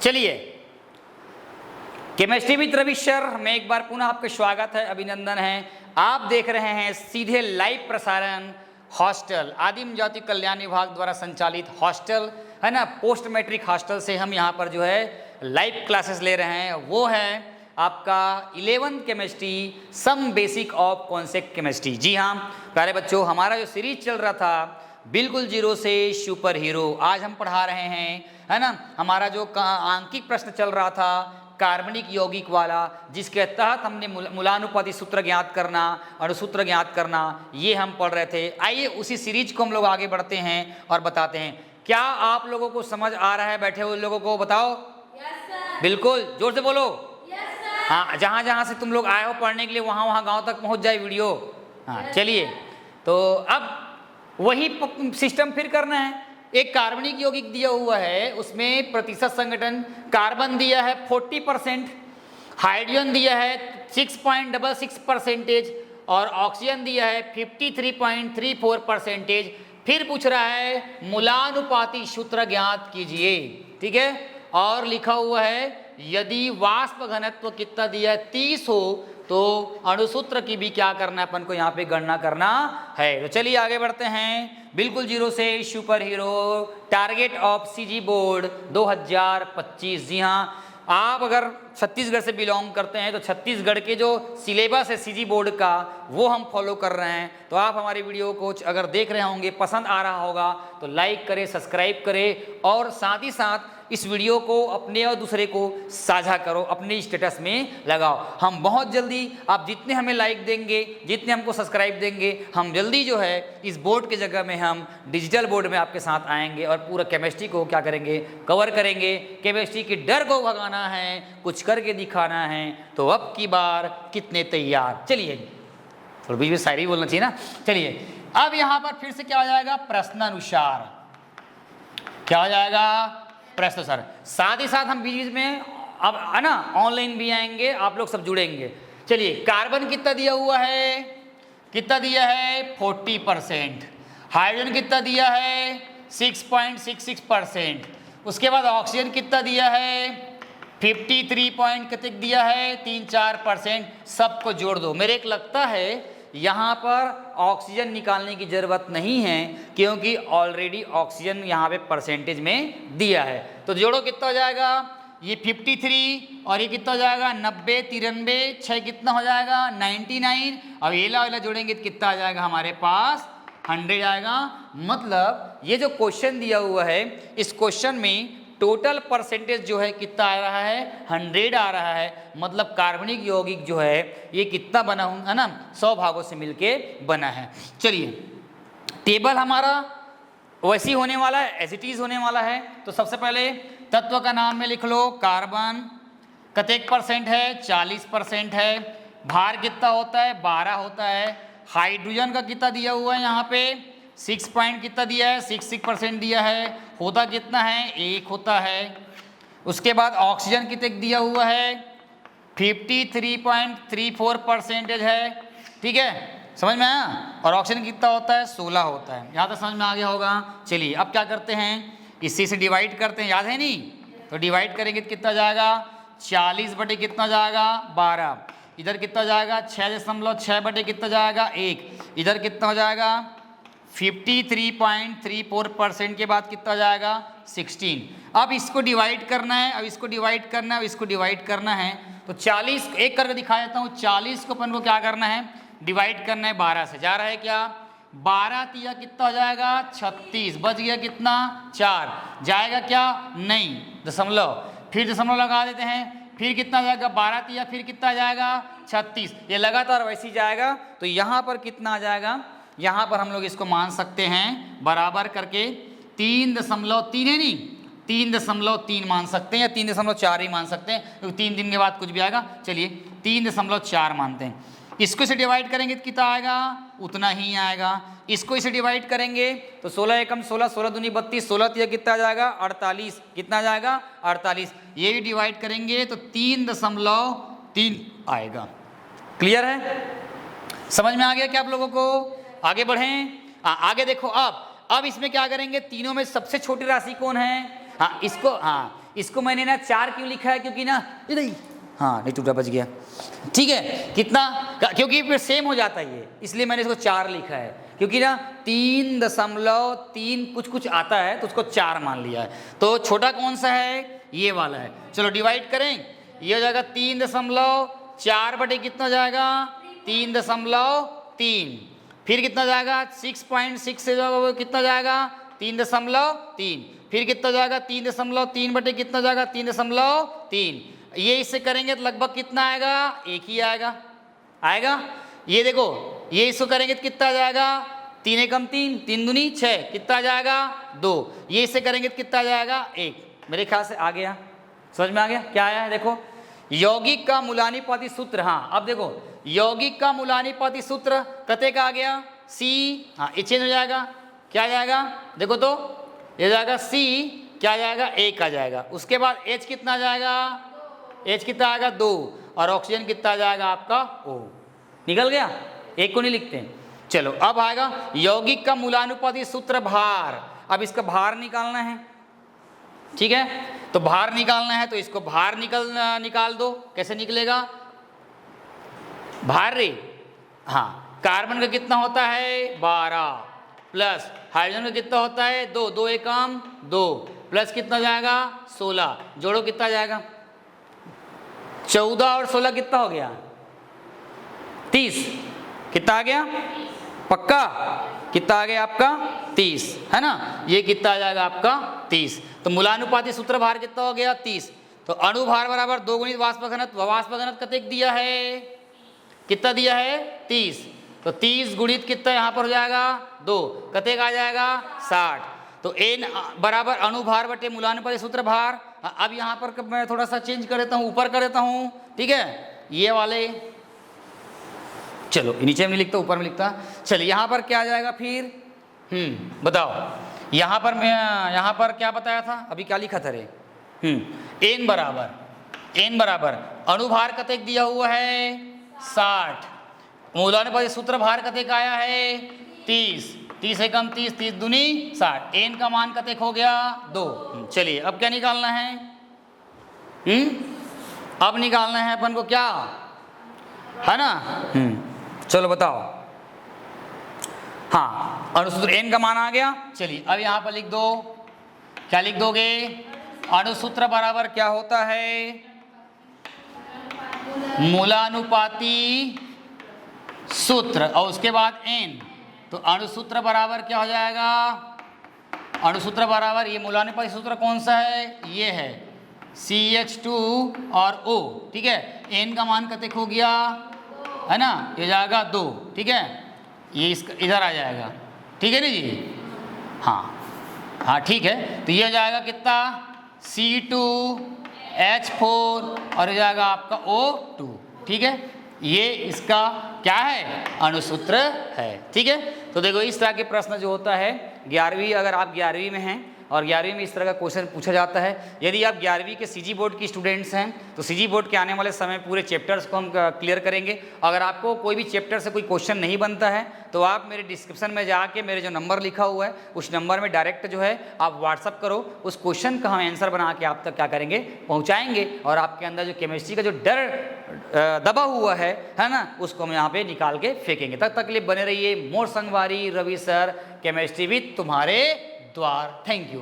चलिए, chemistry with Ravi sir में एक बार पुनः आपका स्वागत है, अभिनंदन है। आप देख रहे हैं सीधे लाइव प्रसारण हॉस्टल, आदिम जाति कल्याण विभाग द्वारा संचालित हॉस्टल है ना, पोस्ट मैट्रिक हॉस्टल से हम यहाँ पर जो है लाइव क्लासेस ले रहे हैं। वो है आपका 11th chemistry some basic of concept chemistry. जी हाँ प्यारे बच्चों, हमारा जो सीरीज चल रहा था बिल्कुल जीरो से सुपर हीरो, आज हम पढ़ा रहे हैं है ना। हमारा जो आंकिक प्रश्न चल रहा था कार्बनिक यौगिक वाला, जिसके तहत हमने मूलानुपाती सूत्र ज्ञात करना, अणुसूत्र ज्ञात करना, ये हम पढ़ रहे थे। आइए उसी सीरीज को हम लोग आगे बढ़ते हैं और बताते हैं। क्या आप लोगों को समझ आ रहा है? बैठे हुए लोगों को बताओ। बिल्कुल जोर से बोलो। हाँ, जहाँ जहाँ से तुम लोग आए हो पढ़ने के लिए वहाँ वहाँ गाँव तक पहुँच जाए वीडियो। हाँ चलिए, तो अब वही सिस्टम फिर करना है। एक कार्बनिक यौगिक दिया हुआ है, उसमें प्रतिशत संगठन कार्बन दिया है 40%, हाइड्रोजन दिया है 6.66% और ऑक्सीजन दिया है 53.34%। फिर पूछ रहा है मूलानुपाती सूत्र ज्ञात कीजिए, ठीक है। और लिखा हुआ है यदि वाष्प घनत्व कितना दिया है 30 हो तो अणुसूत्र की भी क्या करना है, अपन को यहाँ पे गणना करना है। तो चलिए आगे बढ़ते हैं। बिल्कुल जीरो से super hero, target of CG board 2025। जी हाँ, आप अगर छत्तीसगढ़ से बिलोंग करते हैं तो छत्तीसगढ़ के जो सिलेबस है सीजी बोर्ड का वो हम फॉलो कर रहे हैं। तो आप हमारी वीडियो को अगर देख रहे होंगे, पसंद आ रहा होगा तो लाइक करें, सब्सक्राइब करें और साथ ही साथ इस वीडियो को अपने और दूसरे को साझा करो, अपने स्टेटस में लगाओ। हम बहुत जल्दी, आप जितने हमें लाइक देंगे, जितने हमको सब्सक्राइब देंगे, हम जल्दी जो है इस बोर्ड की जगह में हम डिजिटल बोर्ड में आपके साथ आएंगे और पूरा केमिस्ट्री को क्या करेंगे, कवर करेंगे। केमिस्ट्री के डर को भगाना है, कुछ करके दिखाना है। तो अब की बार कितने तैयार? चलिए, थोड़ा बीच में शायरी बोलना चाहिए ना। चलिए, अब यहाँ पर फिर से क्या हो जाएगा, प्रश्नानुसार। क्या हो जाएगा? प्रश्न सर। साथ ही साथ हम बीच में अब है ना ऑनलाइन भी आएंगे, आप लोग सब जुड़ेंगे। चलिए, कार्बन कितना दिया हुआ है, कितना दिया है 40%। हाइड्रोजन कितना दिया है 6.66%। उसके बाद ऑक्सीजन कितना दिया है 53 पॉइंट कितने दिया है 3-4%। सबको जोड़ दो। मेरे एक लगता है यहाँ पर ऑक्सीजन निकालने की ज़रूरत नहीं है, क्योंकि ऑलरेडी ऑक्सीजन यहाँ पे परसेंटेज में दिया है। तो जोड़ो, कितना हो जाएगा ये 53 और ये कितना हो जाएगा 90, 93, 6 कितना हो जाएगा 99। अब ये वाला जोड़ेंगे तो कितना आ जाएगा हमारे पास 100 आएगा। मतलब ये जो क्वेश्चन दिया हुआ है, इस क्वेश्चन में टोटल परसेंटेज जो है कितना आ रहा है 100 आ रहा है। मतलब कार्बनिक यौगिक जो है ये कितना बना है ना, 100 भागों से मिलके बना है। चलिए, टेबल हमारा वैसे ही होने वाला है, एज इट इज होने वाला है। तो सबसे पहले तत्व का नाम में लिख लो, कार्बन कतेक परसेंट है 40% है। भार कितना होता है 12 होता है। हाइड्रोजन का कितना दिया हुआ है यहाँ पे 6 पॉइंट कितना दिया है 66% दिया है। होता कितना है 1 होता है। उसके बाद ऑक्सीजन कितने दिया हुआ है 53.34% है, ठीक है, समझ में आया। और ऑक्सीजन कितना होता है 16 होता है। यहाँ तक समझ में आ गया होगा। चलिए, अब क्या करते हैं, इसी से डिवाइड करते हैं, याद है नहीं? तो डिवाइड करेंगे तो कितना जाएगा 40 बटे कितना जाएगा 12। इधर कितना जाएगा 6.6 बटे कितना जाएगा 1। इधर कितना हो जाएगा 53.34% के बाद कितना जाएगा 16। अब इसको डिवाइड करना है, अब इसको डिवाइड करना है, अब इसको डिवाइड करना है। तो 40 एक करके दिखा देता हूँ। 40 को अपन को क्या करना है, डिवाइड करना है 12 से। जा रहा है क्या 12 तिया कितना हो जाएगा 36, बच गया कितना 4। जाएगा क्या नहीं, दशमलव, फिर दशमलव लगा देते हैं। फिर कितना जाएगा 12 तिया फिर कितना जाएगा 36। ये लगातार वैसे ही जाएगा। तो यहाँ पर कितना आ जाएगा, यहाँ पर हम लोग इसको मान सकते हैं बराबर करके 3.3 है नहीं 3.3 मान सकते हैं, या 3.4 ही मान सकते हैं, क्योंकि 3 दिन के बाद कुछ भी आएगा। चलिए 3.4 मानते हैं। इसको इसे डिवाइड करेंगे तो कितना आएगा उतना ही आएगा। इसको इसे डिवाइड करेंगे तो 16 एकम 16, 16 दूनी 32, 16 तिया कितना जाएगा 48, कितना जाएगा 48। ये भी डिवाइड करेंगे तो 3.3 आएगा। क्लियर है, समझ में आ गया क्या आप लोगों को? आगे बढ़ें। आगे देखो, अब इसमें क्या करेंगे, तीनों में सबसे छोटी राशि कौन है? हाँ, इसको, हाँ इसको मैंने ना 4 क्यों लिखा है, क्योंकि ना इधर ही, हाँ नहीं टूटा, बच गया, ठीक है, कितना, क्योंकि फिर सेम हो जाता है ये, इसलिए मैंने इसको 4 लिखा है, क्योंकि ना 3.3 कुछ आता है तो उसको 4 मान लिया है। तो छोटा कौन सा है, ये वाला है। चलो डिवाइड करें, ये हो जाएगा 3.4 बटे कितना जाएगा 3.3, फिर कितना जाएगा 6.6 से जो कितना जाएगा 3.3, फिर कितना जाएगा 3.3 बटे कितना जाएगा 3.3। ये इससे करेंगे तो लगभग कितना आएगा, 1 ही आएगा। ये देखो, ये इसको करेंगे तो कितना जाएगा, 3 एकम 3, 3 दूनी 6, कितना जाएगा 2। ये इससे करेंगे तो कितना जाएगा 1। मेरे ख्याल से आ गया, समझ में आ गया क्या आया है। देखो यौगिक का मूलानुपाती सूत्र, हाँ अब देखो यौगिक का मूलानुपाती सूत्र कते का आ गया, C, हाँ ये चेंज हो जाएगा, क्या जाएगा देखो तो, ये जाएगा C, क्या जाएगा 1 आ जाएगा। उसके बाद H कितना जाएगा, H कितना आएगा 2, और ऑक्सीजन कितना जाएगा आपका O। निकल गया, 1 को नहीं लिखते। चलो अब आएगा यौगिक का मूलानुपाती सूत्र भार। अब इसका भार निकालना है, ठीक है, तो भार निकालना है तो इसको भार निकाल दो। कैसे निकलेगा भार रे, हाँ कार्बन का कितना होता है 12, प्लस हाइड्रोजन का कितना होता है 2, 2 एकम 2, प्लस कितना जाएगा 16, जोड़ो कितना जाएगा 14 और 16 कितना हो गया 30, कितना आ गया पक्का, कितना आ गया आपका 30, है ना, ये कितना आ जाएगा आपका 30। तो मूलानुपाती सूत्र भार कितना हो गया 30। तो अणु भार बराबर 2 गुणित वाष्प घनत्व, वाष्प घनत्व कतेक दिया है, कितना दिया है 30, तो 30 गुणित कितना यहाँ पर हो जाएगा 2, कतेक आ जाएगा 60। तो n बराबर अणु भार बटे मूलानुपाती सूत्र भार। अब यहाँ पर मैं थोड़ा सा चेंज कर देता हूँ, ऊपर कर देता हूँ, ठीक है, ये वाले, चलो नीचे में लिखता ऊपर में लिखता। चलिए यहाँ पर क्या आ जाएगा फिर, बताओ यहाँ पर क्या बताया था, अभी क्या लिखा था रे, n बराबर अणुभार कतेक दिया हुआ है 60, मूलानुपाती सूत्र भार कतेक आया है 30, 30 एकम 30, 30 दूनी 60, n का मान कतेक हो गया 2। चलिए अब क्या निकालना है, अब निकालना है अपन को क्या, है ना, चलो बताओ, हाँ अणुसूत्र n का मान आ गया। चलिए अब यहाँ पर लिख दो, क्या लिख दोगे, अणुसूत्र बराबर क्या होता है मूलानुपाती सूत्र, और उसके बाद n, तो अणुसूत्र बराबर क्या हो जाएगा, अणुसूत्र बराबर ये मूलानुपाती सूत्र कौन सा है, ये है CH2 और O, ठीक है, n का मान कतेक हो गया, है ना, ये जाएगा 2, ठीक है, ये इसका इधर आ जाएगा, ठीक है ना जी, हाँ ठीक है, तो ये जाएगा कितना C2H4 और ये जाएगा आपका O2, ठीक है, ये इसका क्या है अणुसूत्र है, ठीक है। तो देखो इस तरह के प्रश्न जो होता है 11वीं, अगर आप 11वीं में हैं और 11वीं में इस तरह का क्वेश्चन पूछा जाता है। यदि आप 11वीं के सीजी बोर्ड की स्टूडेंट्स हैं तो सीजी बोर्ड के आने वाले समय पूरे चैप्टर्स को हम क्लियर करेंगे। अगर आपको कोई भी चैप्टर से कोई क्वेश्चन नहीं बनता है तो आप मेरे डिस्क्रिप्शन में जाके मेरे जो नंबर लिखा हुआ है उस नंबर में डायरेक्ट जो है आप व्हाट्सअप करो, उस क्वेश्चन का हम आंसर बना के आप तक क्या करेंगे पहुँचाएंगे, और आपके अंदर जो केमिस्ट्री का जो डर दबा हुआ है ना, उसको हम यहाँ पे निकाल के फेंकेंगे। तक लिए बने रहिए। मोर संगवारी रवि सर, केमिस्ट्री विद तुम्हारे द्वार। Thank you.